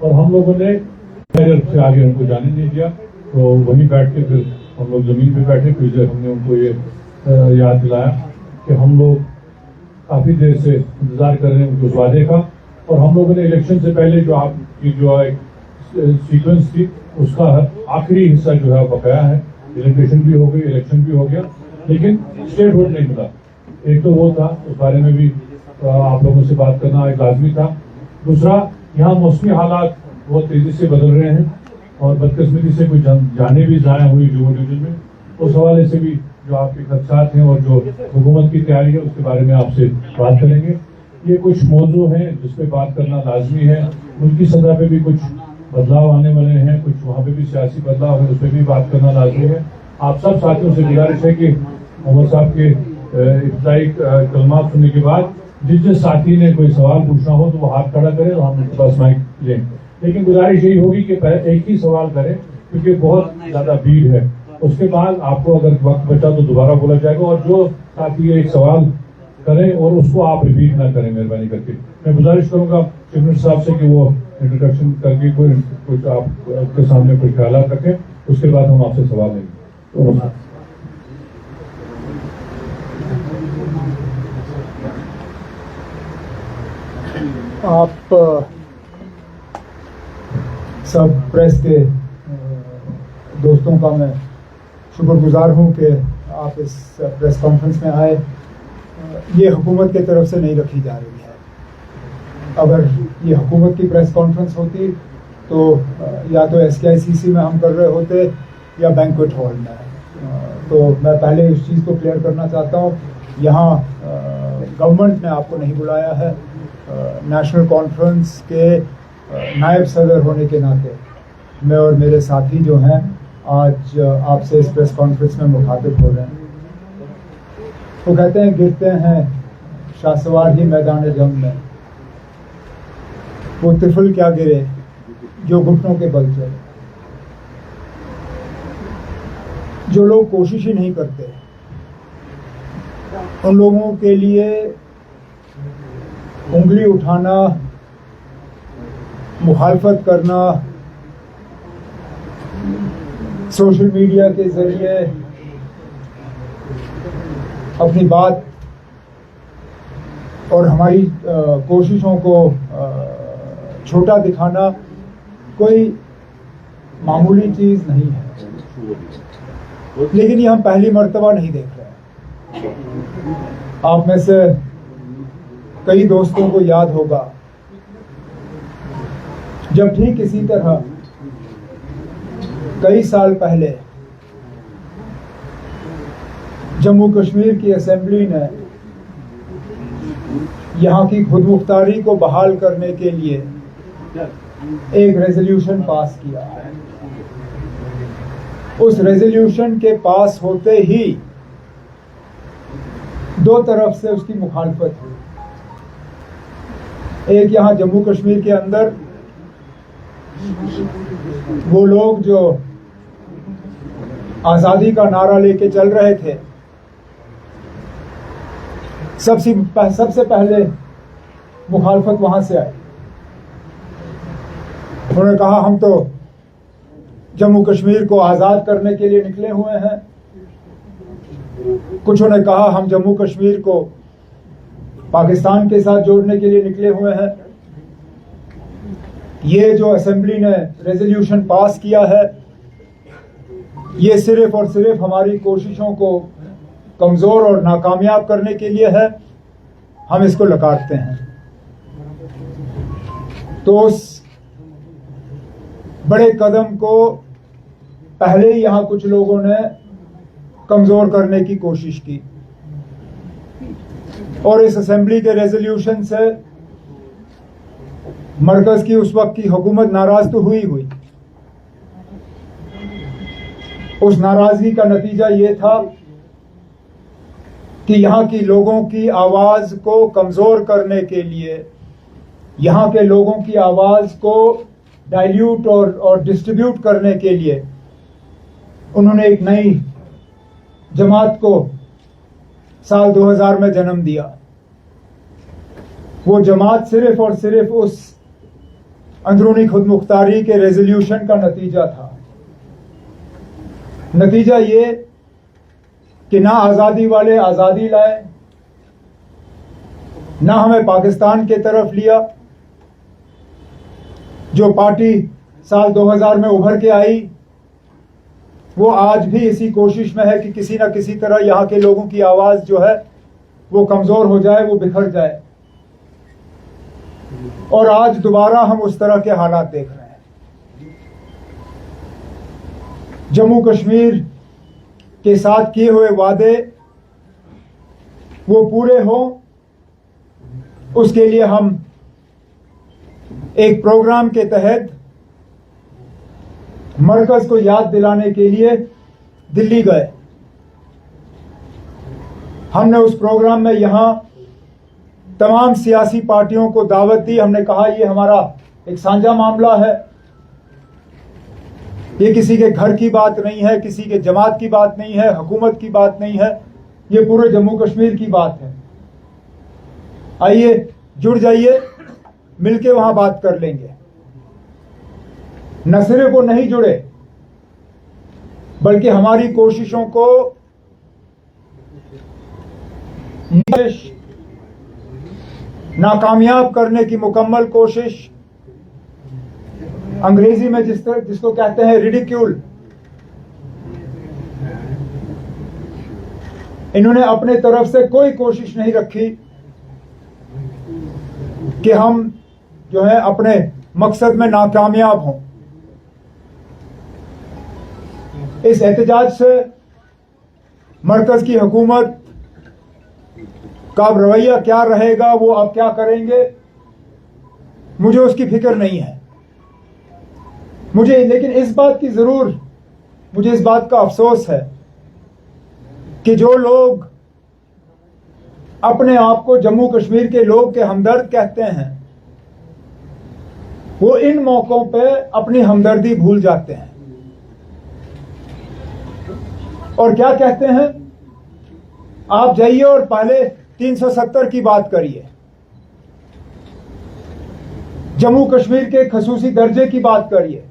और हम लोगों ने से आगे उनको जाने नहीं दिया। तो वहीं बैठ के फिर हम लोग जमीन पे बैठे, फिर हमने उनको ये याद दिलाया कि हम लोग काफी देर से इंतजार कर रहे हैं उनके उस वादे का, और हम लोगों ने इलेक्शन से पहले जो आपकी जो एक सीक्वेंस थी उसका आखिरी हिस्सा जो है बकाया है। इलेक्ट्रेशन भी हो गई, इलेक्शन भी हो गया, लेकिन स्टेट होल्ड नहीं मिला। एक तो वो था, उस बारे में भी आप लोगों से बात करना एक लाजमी था। दूसरा, यहाँ मौसमी हालात बहुत तेजी से बदल रहे हैं और बदकिस्मती से कुछ जाने भी ज़ाया हुई जुम्मू डिवीजन में। उस हवाले से भी जो आपके खदशात हैं और जो हुकूमत की तैयारी है उसके बारे में आपसे बात करेंगे। ये कुछ मौजू हैं जिस पे बात करना लाजमी है। मुल्की सतह पे भी कुछ बदलाव आने वाले हैं, कुछ वहाँ पे भी सियासी बदलाव है, उस पर भी बात करना लाजमी है। आप सब साथियों से गुजारिश है कि मोहम्मद साहब के इब्तिदाई कलमात सुनने के बाद जिस साथी ने कोई सवाल पूछना हो तो वो हाथ खड़ा करे और हम उनके पास माइक लें। लेकिन गुजारिश यही होगी कि एक ही सवाल करें क्योंकि बहुत ज्यादा भीड़ है। उसके बाद आपको अगर वक्त बचा तो दोबारा बोला जाएगा, और जो साथी एक सवाल करें और उसको आप रिपीट ना करें मेहरबानी करके। मैं गुजारिश करूंगा चीफ मिनिस्टर साहब से कि वो इंट्रोडक्शन करके कुछ आपके सामने कुछ ख्याल रखें, उसके बाद हम आपसे सवाल लेंगे। तो आप सब प्रेस के दोस्तों का मैं शुक्रगुजार हूं कि आप इस प्रेस कॉन्फ्रेंस में आए। ये हुकूमत की तरफ से नहीं रखी जा रही है। अगर ये हुकूमत की प्रेस कॉन्फ्रेंस होती तो या तो SKICC में हम कर रहे होते या बैंक्वेट हॉल में। तो मैं पहले इस चीज़ को क्लियर करना चाहता हूँ, यहाँ गवर्नमेंट ने आपको नहीं बुलाया है। नेशनल कॉन्फ्रेंस के नायब सदर होने के नाते मैं और मेरे साथी जो हैं आज आपसे इस प्रेस कॉन्फ्रेंस में मुखातिब हो रहे हैं। वो कहते हैं गिरते हैं शाहसवार ही मैदान जंग में, वो तिफल क्या गिरे जो घुटनों के बल चले। जो लोग कोशिश ही नहीं करते उन लोगों के लिए उंगली उठाना, मुखालफत करना, सोशल मीडिया के जरिए अपनी बात और हमारी कोशिशों को छोटा दिखाना कोई मामूली चीज़ नहीं है। लेकिन ये हम पहली मर्तबा नहीं देख रहे हैं। आप में से कई दोस्तों को याद होगा जब ठीक इसी तरह कई साल पहले जम्मू कश्मीर की असेंबली ने यहाँ की खुदमुख्तारी को बहाल करने के लिए एक रेजोल्यूशन पास किया। उस रेजोल्यूशन के पास होते ही दो तरफ से उसकी मुखालफत हुई। एक यहाँ जम्मू कश्मीर के अंदर वो लोग जो आज़ादी का नारा लेके चल रहे थे, सबसे पहले मुखालफत वहां से आई। उन्होंने कहा हम तो जम्मू कश्मीर को आज़ाद करने के लिए निकले हुए हैं। कुछों ने कहा हम जम्मू कश्मीर को पाकिस्तान के साथ जोड़ने के लिए निकले हुए हैं। ये जो असेंबली ने रेजोल्यूशन पास किया है ये सिर्फ और सिर्फ हमारी कोशिशों को कमज़ोर और नाकामयाब करने के लिए है। हम इसको लकारते हैं। तो उस बड़े कदम को पहले ही यहाँ कुछ लोगों ने कमज़ोर करने की कोशिश की और इस असेंबली के रेजोल्यूशन से मरकज की उस वक्त की हुकूमत नाराज तो हुई। उस नाराजगी का नतीजा ये था कि यहाँ की लोगों की आवाज को कमजोर करने के लिए, यहाँ के लोगों की आवाज को डाइल्यूट और डिस्ट्रीब्यूट करने के लिए उन्होंने एक नई जमात को साल 2000 में जन्म दिया। वो जमात सिर्फ और सिर्फ उस अंदरूनी खुदमुख्तारी के रेजोल्यूशन का नतीजा था। नतीजा ये कि ना आज़ादी वाले आज़ादी लाए, ना हमें पाकिस्तान के तरफ लिया। जो पार्टी साल 2000 में उभर के आई वो आज भी इसी कोशिश में है कि किसी न किसी तरह यहाँ के लोगों की आवाज़ जो है वो कमज़ोर हो जाए, वो बिखर जाए। और आज दोबारा हम उस तरह के हालात देख रहे हैं। जम्मू कश्मीर के साथ किए हुए वादे वो पूरे हों, उसके लिए हम एक प्रोग्राम के तहत मरकज को याद दिलाने के लिए दिल्ली गए। हमने उस प्रोग्राम में यहां तमाम सियासी पार्टियों को दावत दी। हमने कहा ये हमारा एक साझा मामला है, ये किसी के घर की बात नहीं है, किसी के जमात की बात नहीं है, हुकूमत की बात नहीं है, ये पूरे जम्मू कश्मीर की बात है। आइए जुड़ जाइए, मिलके वहां बात कर लेंगे। न सिर्फ वो नहीं जुड़े बल्कि हमारी कोशिशों को नाकामयाब करने की मुकम्मल कोशिश, अंग्रेजी में जिसको कहते हैं रिडिक्यूल, इन्होंने अपने तरफ से कोई कोशिश नहीं रखी कि हम जो है अपने मकसद में नाकामयाब हों। इस एहतजाज से मरकज की हुकूमत का अब रवैया क्या रहेगा, वो अब क्या करेंगे, मुझे उसकी फिक्र नहीं है। लेकिन इस बात का अफसोस है कि जो लोग अपने आप को जम्मू कश्मीर के लोग के हमदर्द कहते हैं, वो इन मौकों पे अपनी हमदर्दी भूल जाते हैं और क्या कहते हैं, आप जाइए और पहले 370 की बात करिए, जम्मू कश्मीर के खसूसी दर्जे की बात करिए।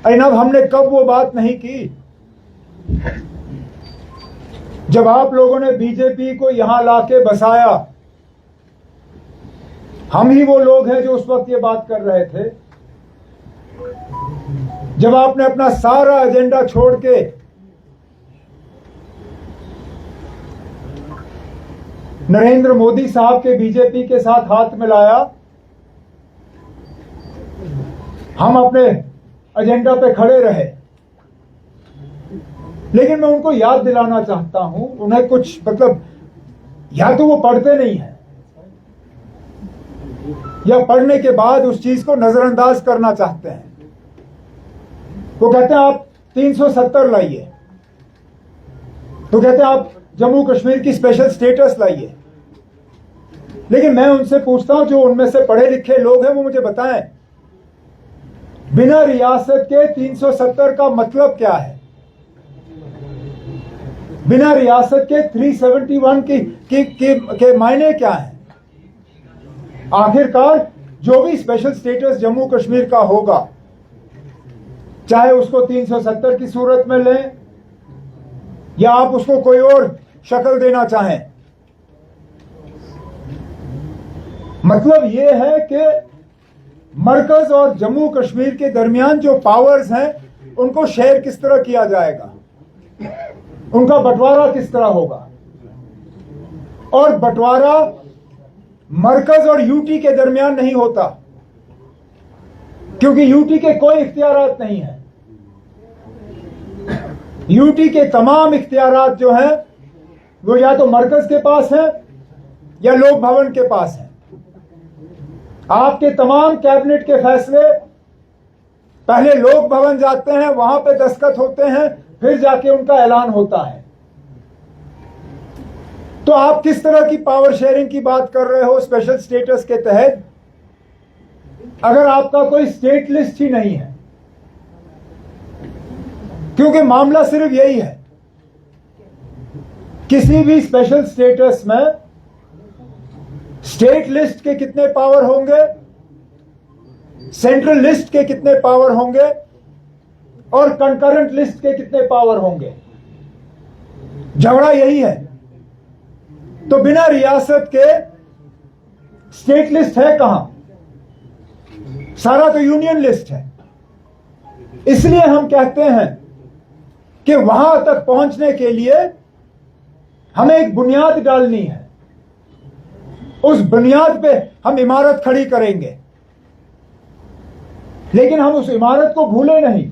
अब हमने कब वो बात नहीं की जब आप लोगों ने बीजेपी को यहां लाके बसाया। हम ही वो लोग हैं जो उस वक्त ये बात कर रहे थे जब आपने अपना सारा एजेंडा छोड़ के नरेंद्र मोदी साहब के बीजेपी के साथ हाथ मिलाया। हम अपने एजेंडा पे खड़े रहे, लेकिन मैं उनको याद दिलाना चाहता हूं, उन्हें कुछ या तो वो पढ़ते नहीं है या पढ़ने के बाद उस चीज को नजरअंदाज करना चाहते हैं। वो कहते हैं आप 370 लाइए, तो कहते हैं आप जम्मू कश्मीर की स्पेशल स्टेटस लाइए। लेकिन मैं उनसे पूछता हूं, जो उनमें से पढ़े लिखे लोग हैं, वो मुझे बताएं बिना रियासत के 370 का मतलब क्या है, बिना रियासत के 371 के मायने क्या है। आखिरकार जो भी स्पेशल स्टेटस जम्मू कश्मीर का होगा, चाहे उसको 370 की सूरत में लें या आप उसको कोई और शक्ल देना चाहें, मतलब यह है कि मरकज और जम्मू कश्मीर के दरमियान जो पावर्स हैं उनको शेयर किस तरह किया जाएगा, उनका बंटवारा किस तरह होगा। और बंटवारा मरकज और यूटी के दरमियान नहीं होता, क्योंकि यूटी के कोई इख्तियारात नहीं है। यूटी के तमाम इख्तियारात जो हैं वो या तो मरकज के पास हैं या लोक भवन के पास हैं। आपके तमाम कैबिनेट के फैसले पहले लोक भवन जाते हैं, वहां पे दस्तखत होते हैं, फिर जाके उनका ऐलान होता है। तो आप किस तरह की पावर शेयरिंग की बात कर रहे हो स्पेशल स्टेटस के तहत, अगर आपका कोई स्टेट लिस्ट ही नहीं है। क्योंकि मामला सिर्फ यही है, किसी भी स्पेशल स्टेटस में स्टेट लिस्ट के कितने पावर होंगे सेंट्रल लिस्ट के कितने पावर होंगे और कंकरेंट लिस्ट के कितने पावर होंगे। झगड़ा यही है। तो बिना रियासत के स्टेट लिस्ट है कहां? सारा तो यूनियन लिस्ट है। इसलिए हम कहते हैं कि वहां तक पहुंचने के लिए हमें एक बुनियाद डालनी है। उस बुनियाद पे हम इमारत खड़ी करेंगे, लेकिन हम उस इमारत को भूले नहीं।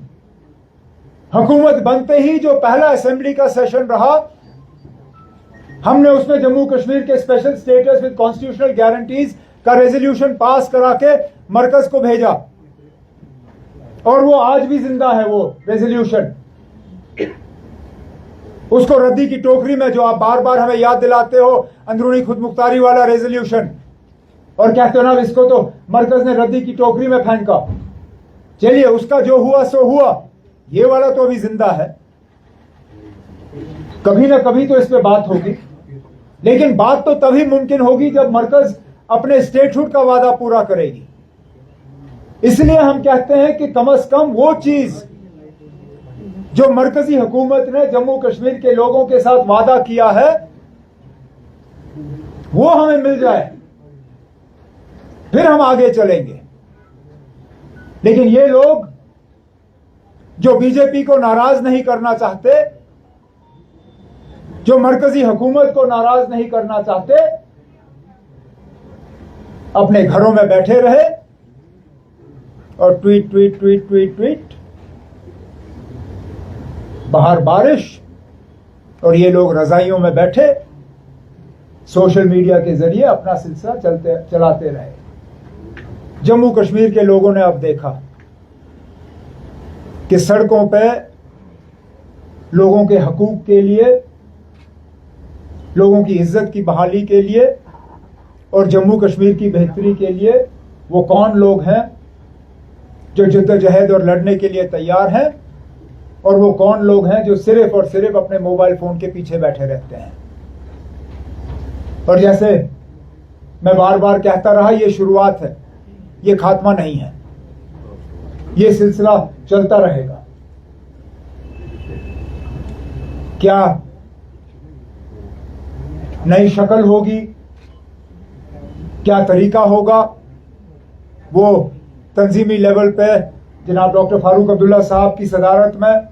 हुकूमत बनते ही जो पहला असेंबली का सेशन रहा, हमने उसमें जम्मू कश्मीर के special status with constitutional guarantees का रेजोल्यूशन पास करा के मरकज को भेजा, और वो आज भी जिंदा है। वो रेजोल्यूशन, उसको रद्दी की टोकरी में, जो आप बार बार हमें याद दिलाते हो, अंदरूनी खुदमुख्तारी वाला रेजोल्यूशन, और कहते हो ना इसको तो मरकज ने रद्दी की टोकरी में फेंका। चलिए, उसका जो हुआ सो हुआ। ये वाला तो अभी जिंदा है। कभी ना कभी तो इस पे बात होगी, लेकिन बात तो तभी मुमकिन होगी जब मरकज अपने स्टेटहुड का वादा पूरा करेगी। इसलिए हम कहते हैं कि कम से कम वो चीज जो मरकजी हुकूमत ने जम्मू कश्मीर के लोगों के साथ वादा किया है, वो हमें मिल जाए, फिर हम आगे चलेंगे। लेकिन ये लोग जो बीजेपी को नाराज नहीं करना चाहते, जो मरकजी हुकूमत को नाराज नहीं करना चाहते, अपने घरों में बैठे रहे और tweet tweet tweet tweet tweet, बाहर बारिश, और ये लोग रजाइयों में बैठे सोशल मीडिया के जरिए अपना सिलसिला चलाते रहे। जम्मू कश्मीर के लोगों ने अब देखा कि सड़कों पे लोगों के हकूक के लिए, लोगों की इज्जत की बहाली के लिए और जम्मू कश्मीर की बेहतरी के लिए वो कौन लोग हैं जो जद्दोजहद और लड़ने के लिए तैयार हैं, और वो कौन लोग हैं जो सिर्फ और सिर्फ अपने मोबाइल फोन के पीछे बैठे रहते हैं। और जैसे मैं बार बार कहता रहा, ये शुरुआत है, ये खात्मा नहीं है। ये सिलसिला चलता रहेगा। क्या नई शक्ल होगी, क्या तरीका होगा, वो तंजीमी लेवल पे जनाब डॉक्टर फारूक अब्दुल्ला साहब की सदारत में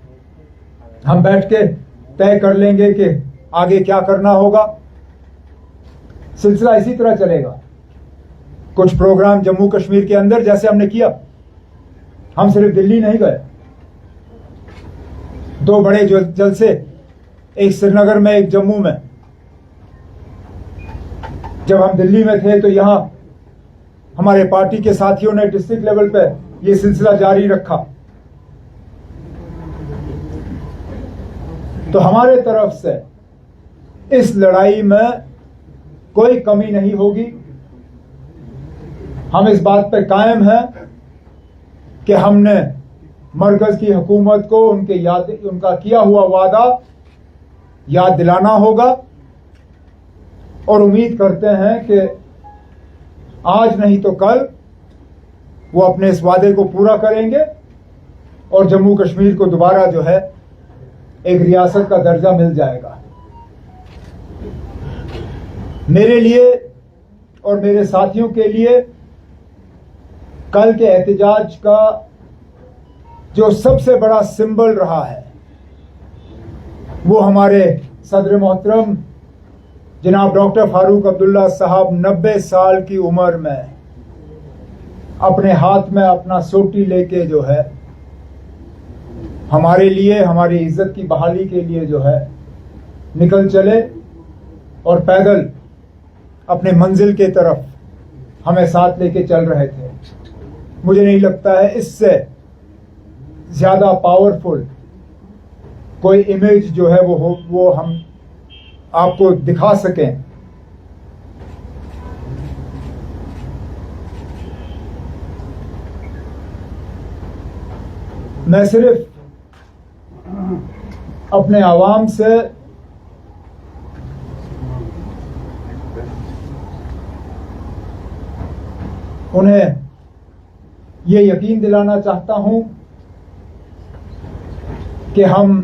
हम बैठ के तय कर लेंगे कि आगे क्या करना होगा। सिलसिला इसी तरह चलेगा। कुछ प्रोग्राम जम्मू कश्मीर के अंदर जैसे हमने किया, हम सिर्फ दिल्ली नहीं गए, 2 बड़े जलसे, एक श्रीनगर में एक जम्मू में। जब हम दिल्ली में थे तो यहां हमारे पार्टी के साथियों ने डिस्ट्रिक्ट लेवल पे ये सिलसिला जारी रखा। तो हमारे तरफ से इस लड़ाई में कोई कमी नहीं होगी। हम इस बात पे कायम हैं कि हमने मरकज की हुकूमत को उनका किया हुआ वादा याद दिलाना होगा, और उम्मीद करते हैं कि आज नहीं तो कल वो अपने इस वादे को पूरा करेंगे और जम्मू कश्मीर को दोबारा जो है एक रियासत का दर्जा मिल जाएगा। मेरे लिए और मेरे साथियों के लिए कल के एहतजाज का जो सबसे बड़ा सिंबल रहा है, वो हमारे सदर मोहतरम जनाब डॉक्टर फारूक अब्दुल्ला साहब 90 साल की उम्र में अपने हाथ में अपना सोटी लेके जो है हमारे लिए, हमारी इज्जत की बहाली के लिए जो है निकल चले और पैदल अपने मंजिल के तरफ हमें साथ लेके चल रहे थे। मुझे नहीं लगता है इससे ज्यादा पावरफुल कोई इमेज जो है वो हम आपको दिखा सकें। मैं सिर्फ अपने आवाम से उन्हें ये यकीन दिलाना चाहता हूं कि हम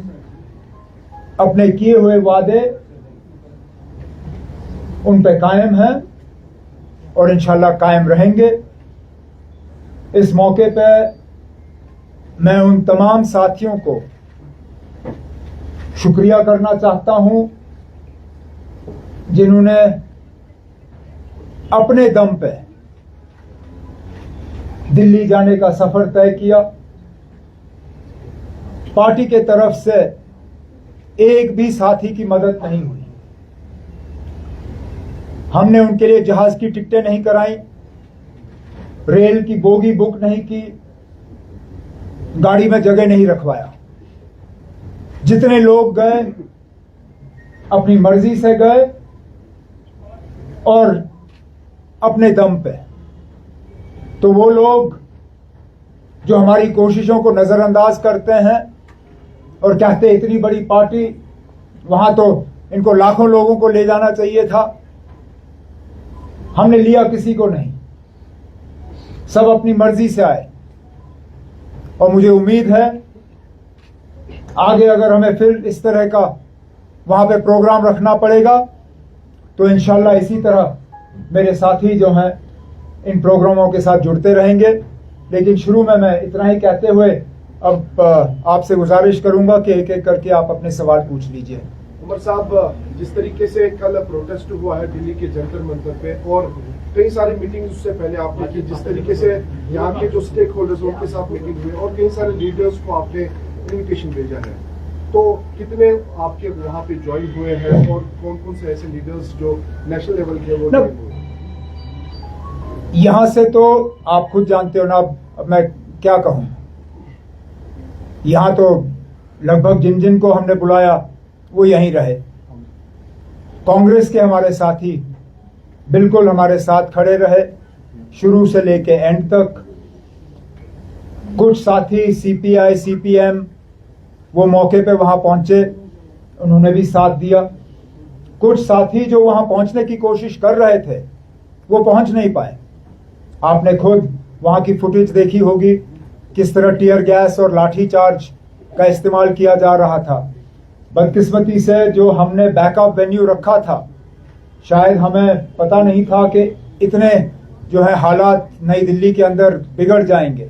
अपने किए हुए वादे उन पे कायम हैं और इंशाल्लाह कायम रहेंगे। इस मौके पे मैं उन तमाम साथियों को शुक्रिया करना चाहता हूं जिन्होंने अपने दम पे दिल्ली जाने का सफर तय किया। पार्टी के तरफ से एक भी साथी की मदद नहीं हुई। हमने उनके लिए जहाज की टिकटें नहीं कराई, रेल की बोगी बुक नहीं की, गाड़ी में जगह नहीं रखवाया। जितने लोग गए अपनी मर्जी से गए और अपने दम पे। तो वो लोग जो हमारी कोशिशों को नजरअंदाज करते हैं और कहते इतनी बड़ी पार्टी, वहां तो इनको लाखों लोगों को ले जाना चाहिए था, हमने लिया किसी को नहीं। सब अपनी मर्जी से आए और मुझे उम्मीद है आगे अगर हमें फिर इस तरह का वहां पे प्रोग्राम रखना पड़ेगा तो इंशाल्लाह इसी तरह मेरे साथी जो हैं इन प्रोग्रामों के साथ जुड़ते रहेंगे। लेकिन शुरू में मैं इतना ही कहते हुए अब आपसे गुजारिश करूंगा कि एक एक करके आप अपने सवाल पूछ लीजिए। उमर साहब, जिस तरीके से कल प्रोटेस्ट हुआ है दिल्ली के जंतर मंतर पे और कई सारी मीटिंग्स उससे पहले आपने की, जिस तरीके से यहाँ के जो स्टेक होल्डर्स उनके साथ मीटिंग हुई और कई सारे लीडर्स को आपने इन्विटेशन भेजा है, तो कितने आपके वहाँ पे ज्वाइन हुए हैं और कौन कौन से ऐसे लीडर्स जो नेशनल लेवल के वो ज्वाइन हुए? यहां से तो आप खुद जानते हो ना, अब मैं क्या कहूं। यहां तो लगभग जिन जिन को हमने बुलाया वो यहीं रहे। कांग्रेस के हमारे साथी बिल्कुल हमारे साथ खड़े रहे शुरू से लेके एंड तक। कुछ साथी सीपीआई सीपीएम वो मौके पे वहां पहुंचे, उन्होंने भी साथ दिया। कुछ साथी जो वहां पहुंचने की कोशिश कर रहे थे वो पहुंच नहीं पाए। आपने खुद वहां की फुटेज देखी होगी, किस तरह टीयर गैस और लाठी चार्ज का इस्तेमाल किया जा रहा था। बदकिस्मती से जो हमने बैकअप वेन्यू रखा था, शायद हमें पता नहीं था कि इतने जो है हालात नई दिल्ली के अंदर बिगड़ जाएंगे।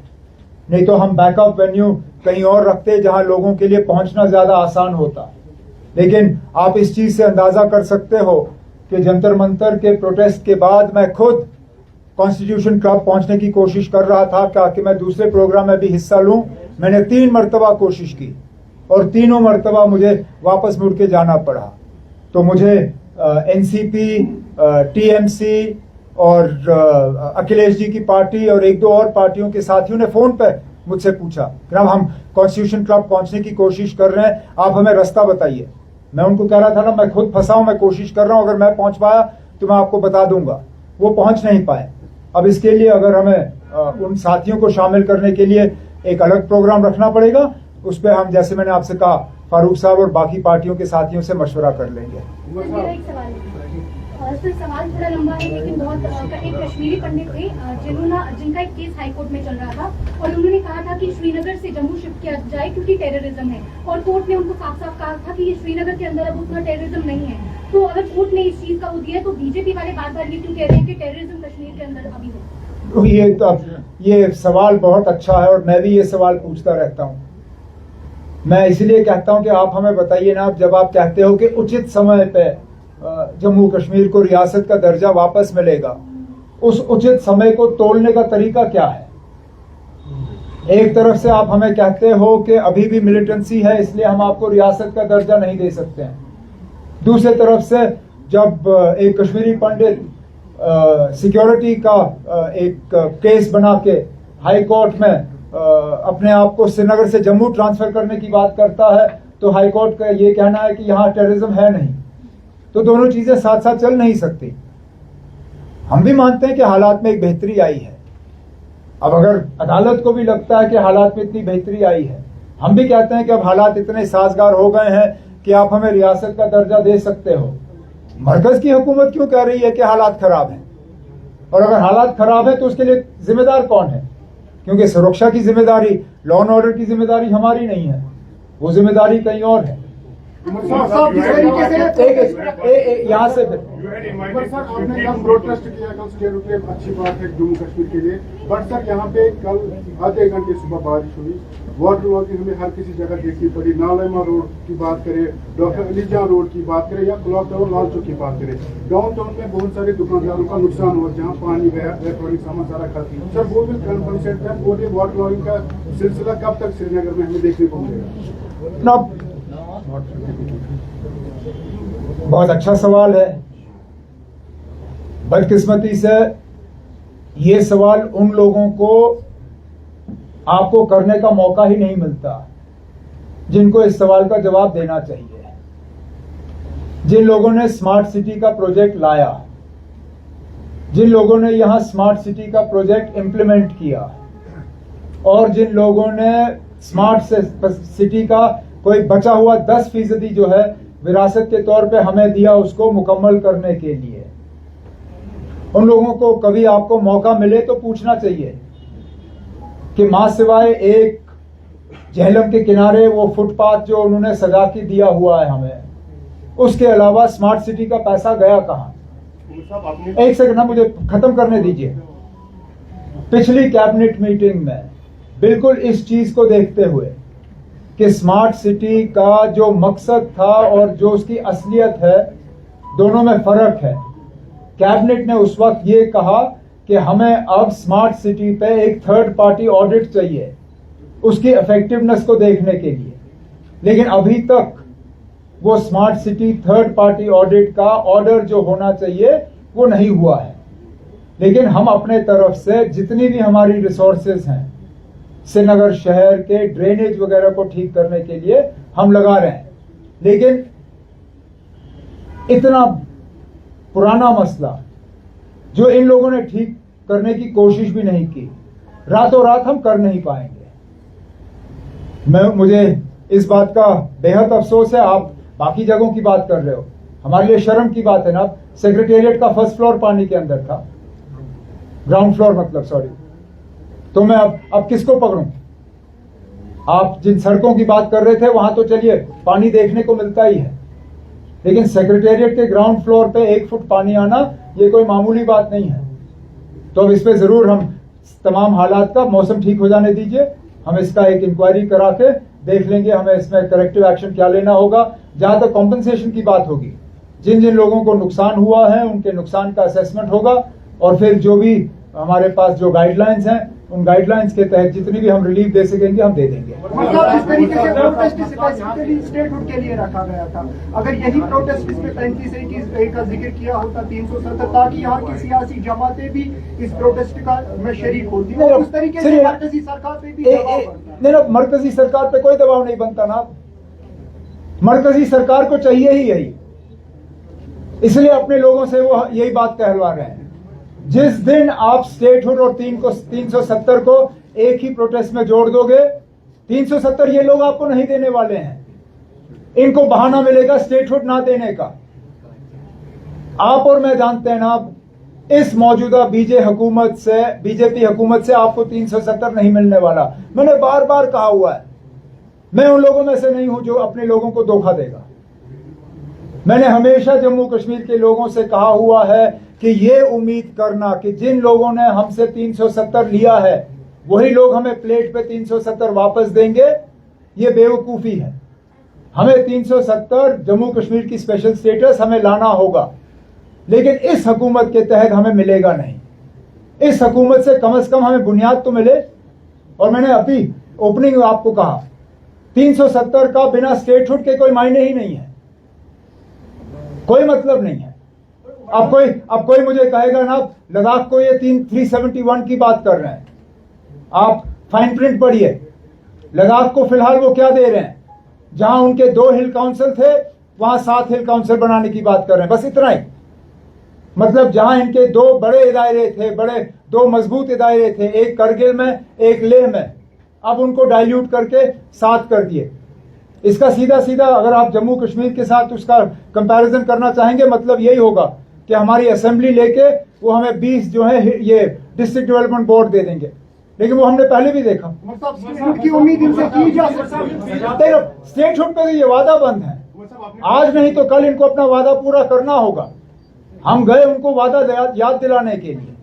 नहीं तो हम बैकअप वेन्यू कहीं और रखते जहां लोगों के लिए पहुंचना ज्यादा आसान होता। लेकिन आप इस चीज से अंदाजा कर सकते हो कि जंतर मंतर के प्रोटेस्ट के बाद मैं खुद कॉन्स्टिट्यूशन क्लब पहुंचने की कोशिश कर रहा था ताकि मैं दूसरे प्रोग्राम में भी हिस्सा लूं। मैंने 3 मरतबा कोशिश की और तीनों मरतबा मुझे वापस मुड़ के जाना पड़ा। तो मुझे एनसीपी, टीएमसी और अखिलेश जी की पार्टी और 1-2 और पार्टियों के साथियों ने फोन पे मुझसे पूछा कि हम कॉन्स्टिट्यूशन क्लब पहुंचने की कोशिश कर रहे हैं, आप हमें रास्ता बताइए। मैं उनको कह रहा था ना, मैं खुद फंसा हूं, मैं कोशिश कर रहा हूं, अगर मैं पहुंच पाया तो मैं आपको बता दूंगा। वो पहुंच नहीं पाए। अब इसके लिए अगर हमें उन साथियों को शामिल करने के लिए एक अलग प्रोग्राम रखना पड़ेगा, उस पर हम, जैसे मैंने आपसे कहा, फारूक साहब और बाकी पार्टियों के साथियों से मशवरा कर लेंगे। मेरा एक सवाल है, सर सवाल थोड़ा लंबा है लेकिन बहुत एक कश्मीरी पंडित थे जिनका एक केस हाईकोर्ट में चल रहा था और उन्होंने कहा था कि श्रीनगर से जम्मू शिफ्ट किया जाए क्योंकि टेररिज्म है, और कोर्ट ने उनको साफ साफ कहा था कि ये श्रीनगर के अंदर अब उतना टेररिज्म नहीं है। तो अगर कोर्ट ने इस चीज का वो दिया तो बीजेपी वाले बार बार ये क्यों कह रहे हैं कि टेररिज्म कश्मीर के अंदर अभी हो? ये सवाल बहुत अच्छा है और मैं भी ये सवाल पूछता रहता हूँ। मैं इसलिए कहता हूँ कि आप हमें बताइए ना, जब आप कहते हो कि उचित समय पे जम्मू कश्मीर को रियासत का दर्जा वापस मिलेगा, उस उचित समय को तोलने का तरीका क्या है? एक तरफ से आप हमें कहते हो कि अभी भी मिलिटेंसी है इसलिए हम आपको रियासत का दर्जा नहीं दे सकते हैं। दूसरी तरफ से जब एक कश्मीरी पंडित सिक्योरिटी का एक केस बना के हाई कोर्ट में अपने आप को श्रीनगर से जम्मू ट्रांसफर करने की बात करता है, तो हाई कोर्ट का ये कहना है कि यहाँ टेररिज्म है नहीं। तो दोनों चीजें साथ साथ चल नहीं सकती। हम भी मानते हैं कि हालात में एक बेहतरी आई है। अब अगर अदालत को भी लगता है कि हालात में इतनी बेहतरी आई है, हम भी कहते हैं कि अब हालात इतने साजगार हो गए हैं कि आप हमें रियासत का दर्जा दे सकते हो। मरकज की हुकूमत क्यों कह रही है कि हालात खराब हैं? और अगर हालात खराब है तो उसके लिए जिम्मेदार कौन है? क्योंकि सुरक्षा की जिम्मेदारी, लॉ एंड ऑर्डर की जिम्मेदारी हमारी नहीं है, वो जिम्मेदारी कहीं और है। साहब, जिस तरीके से यहाँ से फिर सर आपने कल प्रोटेस्ट किया, कल स्टे रुके, अच्छी बात है जम्मू कश्मीर के लिए, बट सर यहाँ पे कल आधे घंटे सुबह बारिश हुई, वाटर लॉगिंग हमें हर किसी जगह देखनी पड़ी। नालेमा रोड की बात करें, डॉक्टर अलीजा रोड की बात करें, या क्लॉक टावर लाल चौक की बात करें, डाउनटाउन में बहुत सारे दुकानदारों का नुकसान हुआ, जहाँ पानी गया, इलेक्ट्रॉनिक सामान सारा खत्म। सर वो भी कंपनसेट है, और ये वाटर लॉगिंग का सिलसिला कब तक श्रीनगर में हमें देखने को मिलेगा? ना, बहुत अच्छा सवाल है। बदकिस्मती से ये सवाल उन लोगों को आपको करने का मौका ही नहीं मिलता जिनको इस सवाल का जवाब देना चाहिए। जिन लोगों ने स्मार्ट सिटी का प्रोजेक्ट लाया, जिन लोगों ने यहां स्मार्ट सिटी का प्रोजेक्ट इंप्लीमेंट किया, और जिन लोगों ने स्मार्ट सिटी का कोई बचा हुआ 10% जो है विरासत के तौर पे हमें दिया उसको मुकम्मल करने के लिए, उन लोगों को कभी आपको मौका मिले तो पूछना चाहिए कि मां सिवाय एक झेलम के किनारे वो फुटपाथ जो उन्होंने सजा के दिया हुआ है हमें, उसके अलावा स्मार्ट सिटी का पैसा गया कहां? एक सेकंड ना, मुझे खत्म करने दीजिए। पिछली कैबिनेट मीटिंग में बिल्कुल इस चीज को देखते हुए कि स्मार्ट सिटी का जो मकसद था और जो उसकी असलियत है, दोनों में फर्क है। कैबिनेट ने उस वक्त ये कहा कि हमें अब स्मार्ट सिटी पे एक थर्ड पार्टी ऑडिट चाहिए उसकी इफेक्टिवनेस को देखने के लिए, लेकिन अभी तक वो smart city third party audit का ऑर्डर जो होना चाहिए वो नहीं हुआ है। लेकिन हम अपने तरफ से जितनी भी हमारी रिसोर्सेज हैं श्रीनगर शहर के ड्रेनेज वगैरह को ठीक करने के लिए हम लगा रहे हैं, लेकिन इतना पुराना मसला जो इन लोगों ने ठीक करने की कोशिश भी नहीं की, रातों रात हम कर नहीं पाएंगे। मुझे इस बात का बेहद अफसोस है। आप बाकी जगहों की बात कर रहे हो, हमारे लिए शर्म की बात है ना। सेक्रेटेरिएट का फर्स्ट फ्लोर पानी के अंदर था, ग्राउंड फ्लोर मतलब, सॉरी। तो मैं अब किसको पकड़ूं? आप जिन सड़कों की बात कर रहे थे वहां तो चलिए पानी देखने को मिलता ही है, लेकिन सेक्रेटेरिएट के ग्राउंड फ्लोर पे 1 फुट पानी आना ये कोई मामूली बात नहीं है। तो अब इस पे जरूर हम तमाम हालात का, मौसम ठीक हो जाने दीजिए, हम इसका एक इंक्वायरी करा के देख लेंगे हमें इसमें करेक्टिव एक्शन क्या लेना होगा। जहां तक कॉम्पनसेशन की बात होगी, जिन जिन लोगों को नुकसान हुआ है उनके नुकसान का असेसमेंट होगा, और फिर जो भी हमारे पास जो गाइडलाइंस हैं उन गाइडलाइंस के तहत जितनी भी हम रिलीफ दे सकेंगे हम दे देंगे। मतलब जिस तरीके से प्रोटेस्ट स्पेसिफिकली स्टेटहुड के लिए रखा गया था, अगर यही प्रोटेस्ट इसमें 35A का जिक्र किया होता 370, ताकि यहाँ की सियासी जमातें भी इस प्रोटेस्ट का में शरीक होती, और उस तरीके से मरकजी सरकार पे भी दबाव बनता। नहीं, मरकजी सरकार पे कोई दबाव नहीं बनता ना। मरकजी सरकार को चाहिए ही यही, इसलिए अपने लोगों से वो यही बात कहलवा रहे हैं। जिस दिन आप स्टेटहुड और 370 को एक ही प्रोटेस्ट में जोड़ दोगे, 370 ये लोग आपको नहीं देने वाले हैं। इनको बहाना मिलेगा स्टेटहुड ना देने का। आप और मैं जानते हैं ना, इस मौजूदा बीजेपी हुकूमत से आपको 370 नहीं मिलने वाला। मैंने बार बार कहा हुआ है, मैं उन लोगों में से नहीं हूं जो अपने लोगों को धोखा देगा। मैंने हमेशा जम्मू कश्मीर के लोगों से कहा हुआ है कि ये उम्मीद करना कि जिन लोगों ने हमसे 370 लिया है वही लोग हमें प्लेट पे 370 वापस देंगे, ये बेवकूफी है। हमें 370 जम्मू कश्मीर की स्पेशल स्टेटस हमें लाना होगा, लेकिन इस हुकूमत के तहत हमें मिलेगा नहीं। इस हुकूमत से कम हमें बुनियाद तो मिले। और मैंने अभी ओपनिंग में आपको कहा 370 का बिना स्टेटहुड के कोई मायने ही नहीं है, कोई मतलब नहीं है। अब कोई मुझे कहेगा ना लद्दाख को ये 371 की बात कर रहे हैं। आप फाइन प्रिंट पढ़िए, लद्दाख को फिलहाल वो क्या दे रहे हैं? जहां उनके 2 हिल काउंसिल थे वहां 7 हिल काउंसिल बनाने की बात कर रहे हैं, बस इतना ही। मतलब जहां इनके 2 बड़े इदारे थे, 2 मजबूत इदारे थे, एक करगिल में एक लेह में, अब उनको डाइल्यूट करके 7 कर दिए। इसका सीधा अगर आप जम्मू कश्मीर के साथ उसका कंपैरिजन करना चाहेंगे, मतलब यही होगा कि हमारी असेंबली लेके वो हमें 20 जो है ये डिस्ट्रिक्ट डेवलपमेंट बोर्ड दे देंगे। लेकिन वो हमने पहले भी देखा। स्टेटहुड की उम्मीद इनसे की जा सकती है। स्टेटहुड पे तो ये वादा बंद है, आज नहीं तो कल इनको अपना वादा पूरा करना होगा। हम गए उनको वादा याद दिलाने के लिए,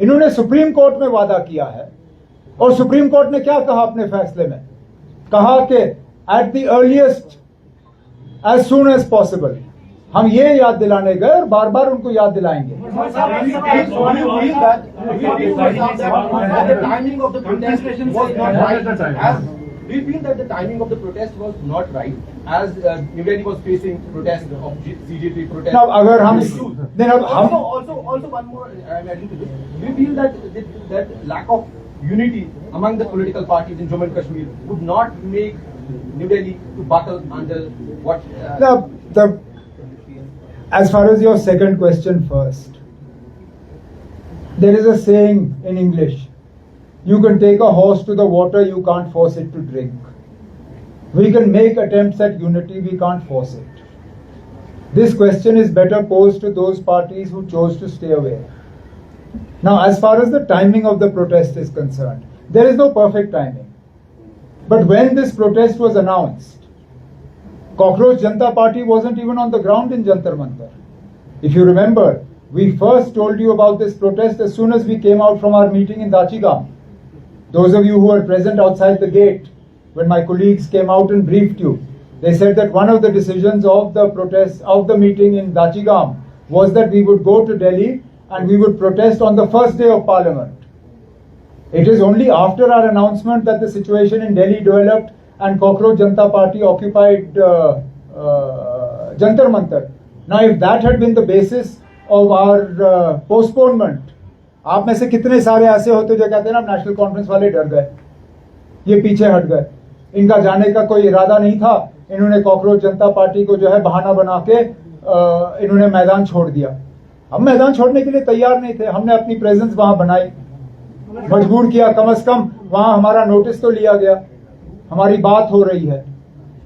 इन्होंने सुप्रीम कोर्ट में वादा किया है और सुप्रीम कोर्ट ने क्या कहा अपने फैसले में, कहा कि at the earliest as soon as possible. हम ये याद दिलाने गए और बार बार उनको याद दिलाएंगे। Do you feel that the timing of the protest was not right, as New Delhi was facing protest of CJP protest? Now, अगर हम then अब हम also one more I'm adding to this. Do you feel that lack of unity among the political parties in Jammu and Kashmir would not make New Delhi to buckle under what? As far as your second question first, there is a saying in English. You can take a horse to the water, you can't force it to drink. We can make attempts at unity, we can't force it. This question is better posed to those parties who chose to stay away. Now, as far as the timing of the protest is concerned, there is no perfect timing. But when this protest was announced, Cockroach Janata Party wasn't even on the ground in Jantar Mantar. If you remember, we first told you about this protest as soon as we came out from our meeting in Dachigam. Those of you who were present outside the gate, when my colleagues came out and briefed you, they said that one of the decisions of the protest, of the meeting in Dachigam, was that we would go to Delhi and we would protest on the first day of Parliament. It is only after our announcement that the situation in Delhi developed and Cockroach Janata Party occupied Jantar Mantar. Now, if that had been the basis of our postponement, आप में से कितने सारे ऐसे होते जो कहते हैं ना नेशनल कॉन्फ्रेंस वाले डर गए, ये पीछे हट गए, इनका जाने का कोई इरादा नहीं था, इन्होंने कॉकरोच जनता पार्टी को जो है बहाना बना के इन्होंने मैदान छोड़ दिया। हम मैदान छोड़ने के लिए तैयार नहीं थे, हमने अपनी प्रेजेंस वहां बनाई, मजबूर किया, कम से कम वहां हमारा नोटिस तो लिया गया, हमारी बात हो रही है,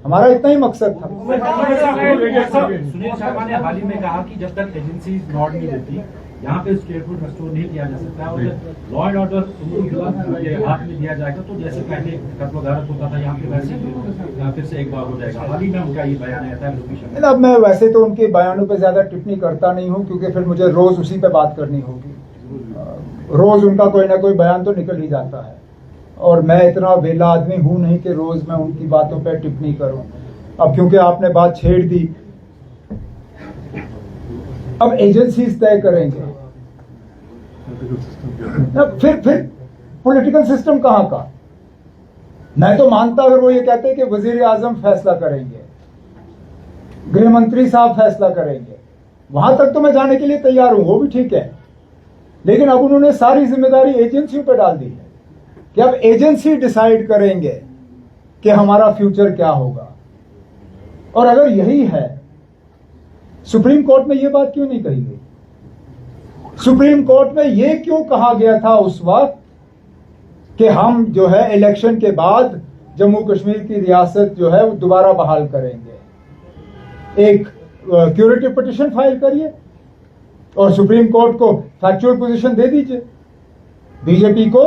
हमारा इतना ही मकसद था। सुनील शर्मा ने हाल ही में कहा कि जब तक एजेंसी नॉट नहीं देती यहाँ पे स्टेटहुड रेस्टोर नहीं किया जा सकता और लॉ एंड ऑर्डर हाथ में दिया जाएगा तो जैसे पहले गर्भगारत होता था यहाँ पे वैसे फिर से एक बार हो जाएगा। हाल ही में उनका ये बयान आया था। अब मैं वैसे तो उनके बयानों पे ज्यादा टिप्पणी करता नहीं हूँ क्योंकि फिर मुझे रोज उसी पे बात करनी होगी, रोज उनका कोई ना कोई बयान तो निकल ही जाता है और मैं इतना वेला आदमी हूँ नहीं कि रोज मैं उनकी बातों पर टिप्पणी करूँ। अब क्योंकि आपने बात छेड़ दी, अब एजेंसीज तय करेंगे, फिर पॉलिटिकल सिस्टम कहां का। मैं तो मानता अगर वो ये कहते हैं कि वजीर आजम फैसला करेंगे, गृह मंत्री साहब फैसला करेंगे, वहां तक तो मैं जाने के लिए तैयार हूं, वो भी ठीक है, लेकिन अब उन्होंने सारी जिम्मेदारी एजेंसियों पर डाल दी है कि अब एजेंसी डिसाइड करेंगे कि हमारा फ्यूचर क्या होगा। और अगर यही है, सुप्रीम कोर्ट में यह बात क्यों नहीं कही गई? सुप्रीम कोर्ट में यह क्यों कहा गया था उस वक्त कि हम जो है इलेक्शन के बाद जम्मू कश्मीर की रियासत जो है वो दोबारा बहाल करेंगे? एक क्यूरेटिव पिटीशन फाइल करिए और सुप्रीम कोर्ट को फैक्चुअल पोजीशन दे दीजिए। बीजेपी को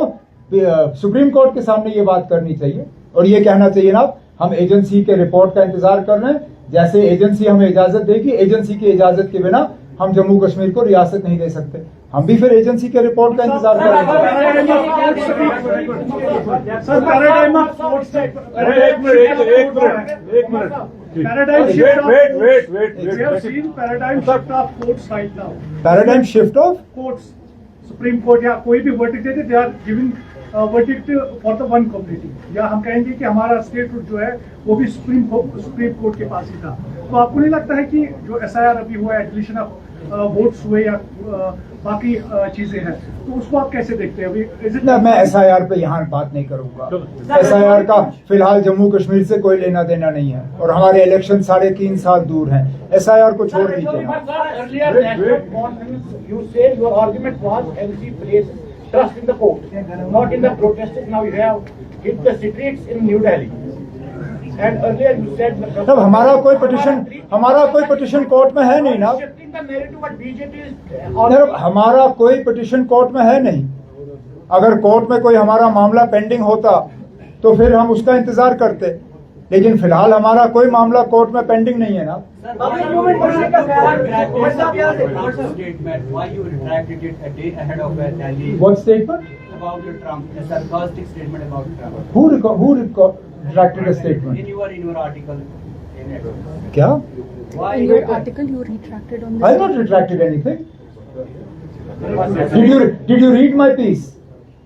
सुप्रीम कोर्ट के सामने ये बात करनी चाहिए और ये कहना चाहिए ना, हम एजेंसी के रिपोर्ट का इंतजार कर रहे हैं, जैसे एजेंसी हमें इजाजत देगी, एजेंसी की इजाजत के बिना हम जम्मू कश्मीर को रियासत नहीं दे सकते। हम भी फिर एजेंसी के रिपोर्ट का इंतजार करेंगे। Paradigm shift of courts, supreme court या कोई भी वर्डिक्ट देते, they are giving verdict for the one community, या हम कहेंगे कि हमारा स्टेटहुड जो है वो भी सुप्रीम कोर्ट के पास ही था। तो आपको नहीं लगता है कि जो एसआईआर अभी हुआ है, डिलीशन ऑफ वोट्स हुए या बाकी चीजें हैं, तो उसको आप कैसे देखते हैं? अभी मैं एसआईआर पे यहाँ बात नहीं करूंगा। एसआईआर का फिलहाल जम्मू कश्मीर से कोई लेना देना नहीं है और हमारे इलेक्शन 3.5 साल दूर हैं। एसआईआर को छोड़ दीजिए। Trust in the court, not in the protesters. Now you have hit the streets in New Delhi. And earlier you said तब हमारा कोई पिटिशन कोर्ट में है नहीं ना। shifting the narrative what BJP is हमारा कोई पिटिशन कोर्ट में है नहीं। अगर कोर्ट में कोई हमारा मामला पेंडिंग होता तो फिर हम उसका इंतजार करते, लेकिन फिलहाल हमारा कोई मामला कोर्ट में पेंडिंग नहीं है ना। Public movement करने का ख्याल, Umar साहब यहाँ से what's the statement? Why you retracted it a day ahead of the rally? What statement? About your Trump, a sarcastic statement about Trump. Who retracted a statement? In your article. In it. क्या? Why In your article, you retracted on this. I have not retracted anything. Did you read my piece?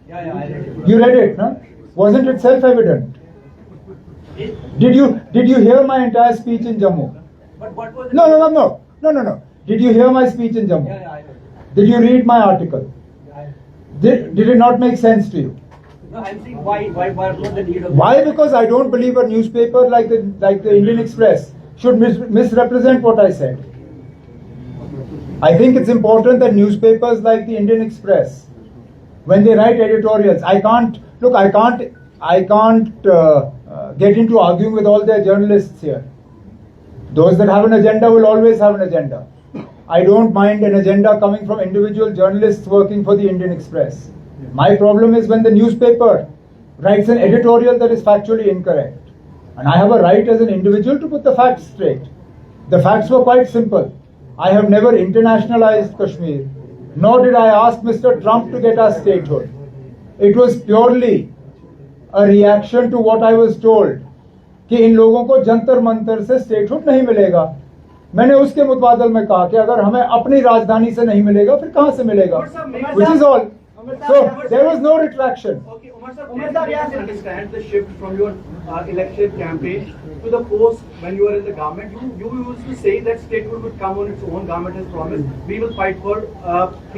Yeah, I read it. You read it, no? Wasn't it self-evident? Did you hear my entire speech in Jammu? But what was No. Did you hear my speech in Jammu? Yeah, I heard. Did you read my article? Did it not make sense to you? No, I'm saying why was the need of Why? Because I don't believe a newspaper like the Indian Express should misrepresent what I said. I think it's important that newspapers like the Indian Express, when they write editorials, I can't get into arguing with all their journalists here. Those that have an agenda will always have an agenda. I don't mind an agenda coming from individual journalists working for the Indian Express. My problem is when the newspaper writes an editorial that is factually incorrect. And I have a right as an individual to put the facts straight. The facts were quite simple. I have never internationalized Kashmir, nor did I ask Mr. Trump to get us statehood. It was purely a reaction to what I was told कि इन लोगों को जंतर मंतर से statehood नहीं मिलेगा। मैंने उसके मुतबादल में कहा कि अगर हमें अपनी राजधानी से नहीं मिलेगा फिर कहाँ से मिलेगा? Which is all. So there was no retraction. Okay, Umar sir, yes, understand the shift from your election campaign to the post when you were in the government. You used to say that statehood would come on its own. Government has promised we will fight for.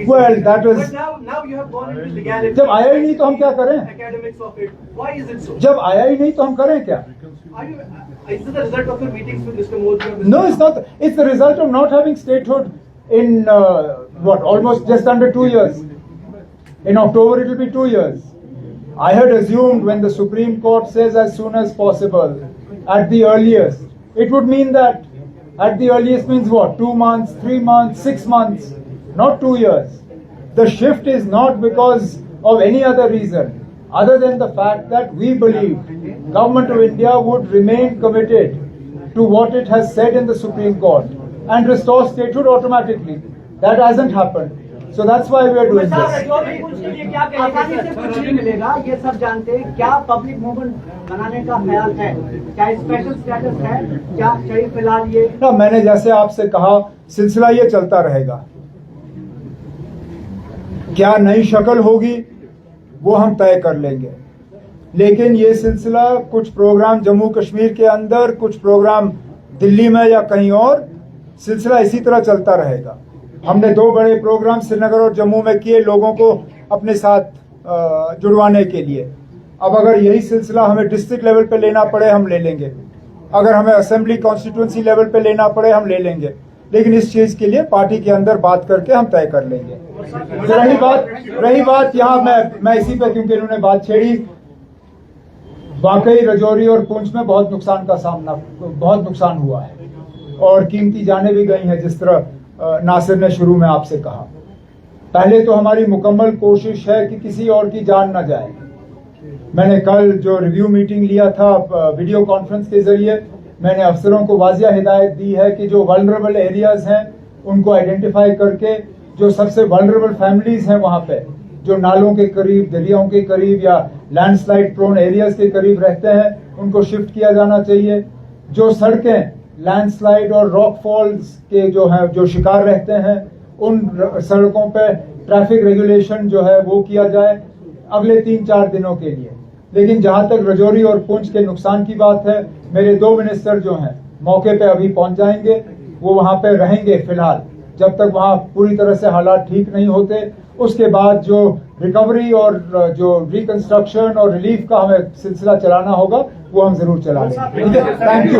Well, that was. But now you have gone into legality. जब आया ही नहीं तो हम क्या करें? Academics of it. Why is it so? जब आया ही नहीं तो हम करें क्या? Is this the result of your meetings with Mr. Modi? Or Mr. No, it's not. It's the result of not having statehood in almost just under 2 years. In October, it will be 2 years. I had assumed when the Supreme Court says as soon as possible, at the earliest, it would mean that at the earliest means what? 2 months, 3 months, 6 months, not 2 years. The shift is not because of any other reason other than the fact that we believe Government of India would remain committed to what it has said in the Supreme Court and restore statehood automatically. That hasn't happened. So that's why we are doing this. आसानी से कुछ नहीं मिलेगा, ये सब जानते हैं। क्या पब्लिक मूवमेंट बनाने का ख्याल है? क्या स्पेशल स्टेटस है? क्या चाहिए फिलहाल ये? ना, मैंने जैसे आपसे कहा सिलसिला ये चलता रहेगा। क्या नई शक्ल होगी वो हम तय कर लेंगे, लेकिन ये सिलसिला कुछ प्रोग्राम जम्मू कश्मीर के अंदर, कुछ प्रोग्राम दिल्ली में या कहीं और, सिलसिला इसी तरह चलता रहेगा। हमने 2 बड़े प्रोग्राम श्रीनगर और जम्मू में किए लोगों को अपने साथ जुड़वाने के लिए। अब अगर यही सिलसिला हमें डिस्ट्रिक्ट लेवल पे लेना पड़े हम ले लेंगे, अगर हमें असेंबली कॉन्स्टिट्यूंसी लेवल पे लेना पड़े हम ले लेंगे, लेकिन इस चीज के लिए पार्टी के अंदर बात करके हम तय कर लेंगे। रही बात यहाँ मैं इसी पे, क्योंकि इन्होंने बात छेड़ी, वाकई रजौरी और पुंछ में बहुत नुकसान हुआ है और कीमती जानें भी गई हैं, जिस तरह नासिर ने शुरू में आपसे कहा। पहले तो हमारी मुकम्मल कोशिश है कि किसी और की जान न जाए। मैंने कल जो रिव्यू मीटिंग लिया था वीडियो कॉन्फ्रेंस के जरिए, मैंने अफसरों को वाजिया हिदायत दी है कि जो वल्नरेबल एरियाज हैं उनको आइडेंटिफाई करके जो सबसे वल्नरेबल फैमिलीज हैं वहां पे, जो नालों के करीब, दरियाओं के करीब या लैंडस्लाइड प्रोन एरियाज के करीब रहते हैं, उनको शिफ्ट किया जाना चाहिए। जो सड़कें लैंडस्लाइड और रॉक फॉल्स के जो शिकार रहते हैं, उन सड़कों पे ट्रैफिक रेगुलेशन जो है वो किया जाए अगले 3-4 दिनों के लिए। लेकिन जहां तक रजौरी और पुंछ के नुकसान की बात है, मेरे 2 मिनिस्टर जो हैं मौके पे अभी पहुंच जाएंगे, वो वहां पे रहेंगे फिलहाल जब तक वहां पूरी तरह से हालात ठीक नहीं होते। उसके बाद जो रिकवरी और जो रिकंस्ट्रक्शन और रिलीफ का हमें सिलसिला चलाना होगा वो हम जरूर चलाएंगे। ठीक है, थैंक यू।